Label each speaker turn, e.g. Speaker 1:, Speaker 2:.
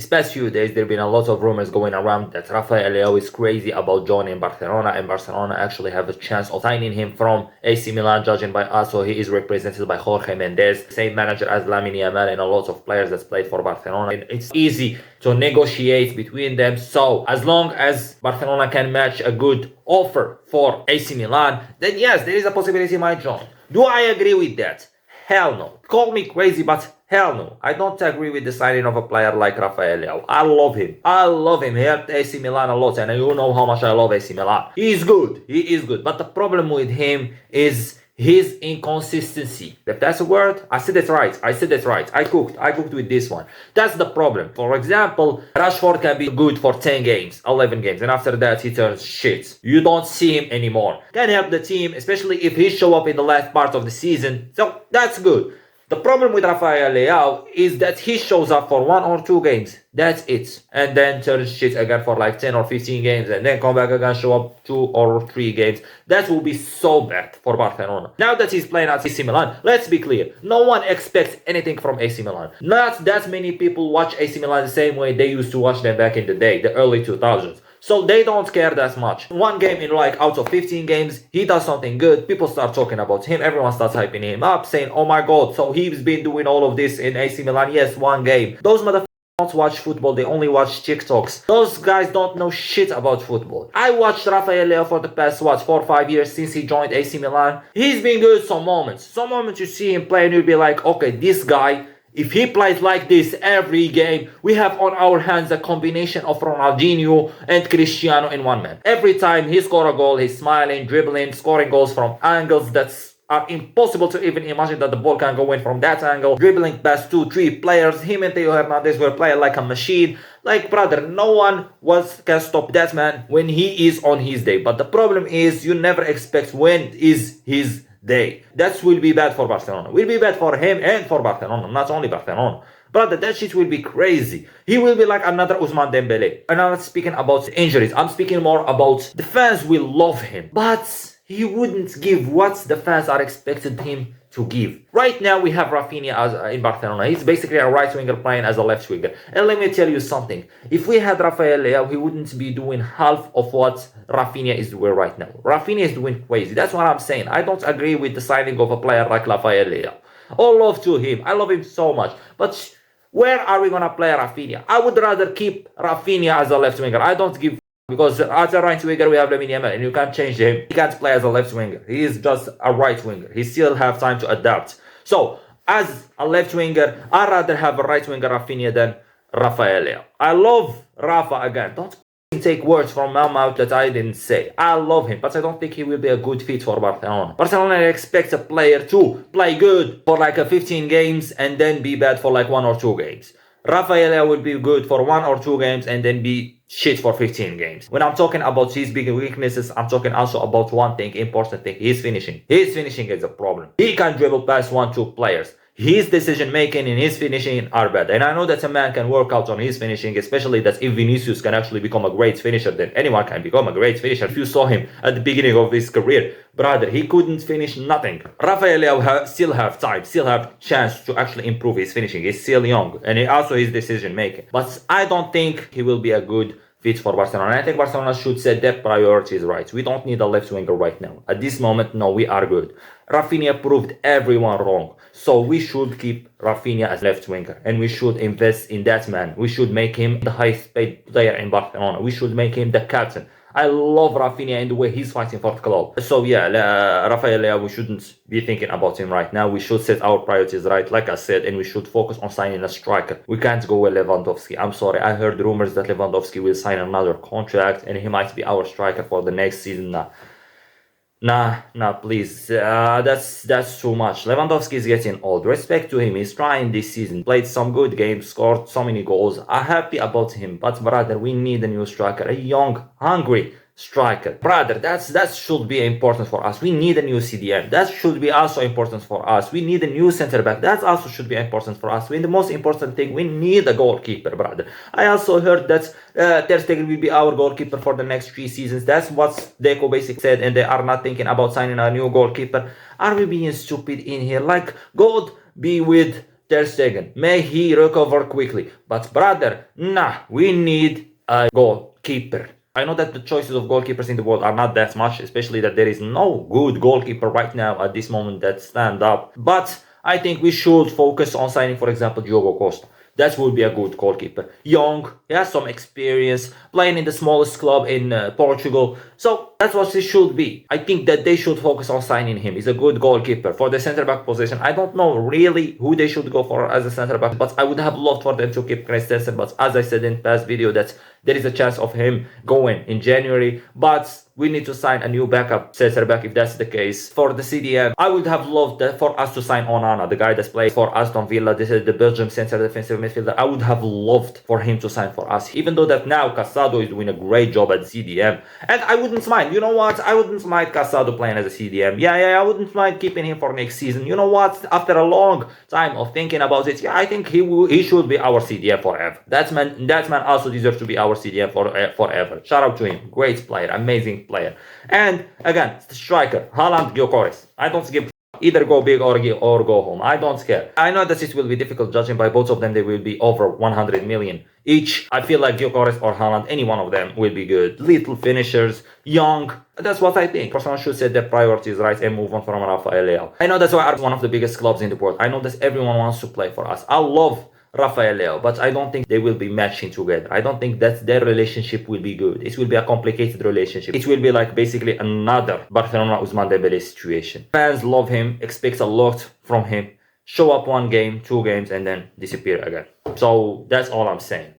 Speaker 1: These past few days, there have been a lot of rumors going around that Rafael Leao is crazy about joining Barcelona, and Barcelona actually have a chance of signing him from AC Milan, judging by us. So he is represented by Jorge Mendes, same manager as Lamine Yamal and a lot of players that's played for Barcelona. And it's easy to negotiate between them. So as long as Barcelona can match a good offer for AC Milan, then yes, there is a possibility he might join. Do I agree with that? Hell no. Call me crazy, but hell no. I don't agree with the signing of a player like Rafael Leao. I love him. I love him. He helped AC Milan a lot, and you know how much I love AC Milan. He is good. He is good. But the problem with him is his inconsistency. If that's a word, I said it right. I said it right. I cooked with this one. That's the problem. For example, Rashford can be good for 10 games, 11 games, and after that he turns shit. You don't see him anymore. Can help the team, especially if he show up in the last part of the season. So that's good. The problem with Rafael Leao is that he shows up for 1 or 2 games. That's it. And then turns shit again for like 10 or 15 games. And then come back again, show up 2 or 3 games. That will be so bad for Barcelona. Now that he's playing at AC Milan, let's be clear. No one expects anything from AC Milan. Not that many people watch AC Milan the same way they used to watch them back in the day, the early 2000s. So they don't care that much. One game in like out of 15 games, he does something good. People start talking about him. Everyone starts hyping him up, saying, oh my god, so he's been doing all of this in AC Milan. Yes, one game. Those motherfuckers don't watch football. They only watch TikToks. Those guys don't know shit about football. I watched Rafael Leao for the past, 4 or 5 years since he joined AC Milan. He's been good some moments. Some moments you see him play and you'll be like, okay, this guy, if he plays like this every game, we have on our hands a combination of Ronaldinho and Cristiano in one man. Every time he scores a goal, he's smiling, dribbling, scoring goals from angles that are impossible to even imagine that the ball can go in from that angle. Dribbling past 2-3 players. Him and Theo Hernandez were playing like a machine. Like, brother, no one can stop that man when he is on his day. But the problem is you never expect when is his day. That will be bad for Barcelona. Will be bad for him and for Barcelona, not only Barcelona. Brother, that shit will be crazy. He will be like another Ousmane Dembele. And I'm not speaking about injuries. I'm speaking more about the fans will love him. But he wouldn't give what the fans are expected him to give. Right now we have Rafinha in Barcelona. He's basically a right winger playing as a left winger. And let me tell you something. If we had Rafael Leao, he wouldn't be doing half of what Rafinha is doing right now. Rafinha is doing crazy. That's what I'm saying. I don't agree with the signing of a player like Rafael Leao. All love to him. I love him so much. But where are we going to play Rafinha? I would rather keep Rafinha as a left winger. I don't give because as a right winger we have Lamine Yamal and you can't change him. He can't play as a left winger. He is just a right winger. He still have time to adapt. So as a left winger, I'd rather have a right winger Rafinha than Rafael Leao. I love Rafa again. Don't take words from my mouth that I didn't say. I love him, but I don't think he will be a good fit for Barcelona. Barcelona expects a player to play good for like 15 games and then be bad for like 1 or 2 games. Rafael Leao will be good for 1 or 2 games and then be shit for 15 games. When I'm talking about his big weaknesses, I'm talking also about one thing, important thing, his finishing. His finishing is a problem. He can dribble past 1-2 players. His decision making and his finishing are bad. And I know that a man can work out on his finishing, especially that if Vinicius can actually become a great finisher, then anyone can become a great finisher. If you saw him at the beginning of his career, brother, he couldn't finish nothing. Rafael Leao still have time, still have chance to actually improve his finishing. He's still young and also his decision making. But I don't think he will be a good fit for Barcelona. I think Barcelona should set their priorities right. We don't need a left winger right now. At this moment, no, we are good. Rafinha proved everyone wrong. So we should keep Rafinha as left winger. And we should invest in that man. We should make him the highest paid player in Barcelona. We should make him the captain. I love Rafinha and the way he's fighting for the club. So yeah, Rafael Leao, we shouldn't be thinking about him right now. We should set our priorities right, like I said, and we should focus on signing a striker. We can't go with Lewandowski. I'm sorry, I heard rumors that Lewandowski will sign another contract and he might be our striker for the next season. Nah, please. That's too much. Lewandowski is getting old. Respect to him. He's trying this season. Played some good games, scored so many goals. I'm happy about him. But brother, we need a new striker. A young, hungry striker. Brother, that should be important for us. We need a new CDM. That should be also important for us. We need a new center back. That also should be important for us. The most important thing, we need a goalkeeper, brother. I also heard that Ter Stegen will be our goalkeeper for the next 3 seasons. That's what Deco basically said, and they are not thinking about signing a new goalkeeper. Are we being stupid in here? Like, God be with Ter Stegen. May he recover quickly. But brother, nah, we need a goalkeeper. I know that the choices of goalkeepers in the world are not that much, especially that there is no good goalkeeper right now at this moment that stand up. But I think we should focus on signing, for example, Diogo Costa. That would be a good goalkeeper. Young, he has some experience, playing in the smallest club in Portugal. So that's what it should be. I think that they should focus on signing him. He's a good goalkeeper. For the centre back position, I don't know really who they should go for as a centre back, but I would have loved for them to keep Christensen. But as I said in past video, that there is a chance of him going in January. But we need to sign a new backup center back if that's the case. For the CDM, I would have loved for us to sign Onana, the guy that's played for Aston Villa. This is the Belgium center defensive midfielder. I would have loved for him to sign for us, even though that now Casado is doing a great job at CDM. And I wouldn't mind, you know what? I wouldn't mind Casado playing as a CDM. Yeah, I wouldn't mind keeping him for next season. You know what? After a long time of thinking about it, yeah, I think he should be our CDM forever. That man also deserves to be our CDM forever. Shout out to him. Great player, amazing player. And again, striker, Haaland, Gyökeres. I don't give either go big or go home. I don't care. I know that it will be difficult judging by both of them. They will be over 100 million each. I feel like Gyökeres or Haaland, any one of them will be good. Little finishers, young. That's what I think. Barcelona should set their priorities right and move on from Rafael Leao. I know that's why we're one of the biggest clubs in the world. I know that everyone wants to play for us. I love Rafael Leao, but I don't think they will be matching together. I don't think that their relationship will be good. It will be a complicated relationship. It will be like basically another Barcelona Ousmane Dembele situation. Fans love him, expect a lot from him, show up one game, 2 games, and then disappear again. So that's all I'm saying.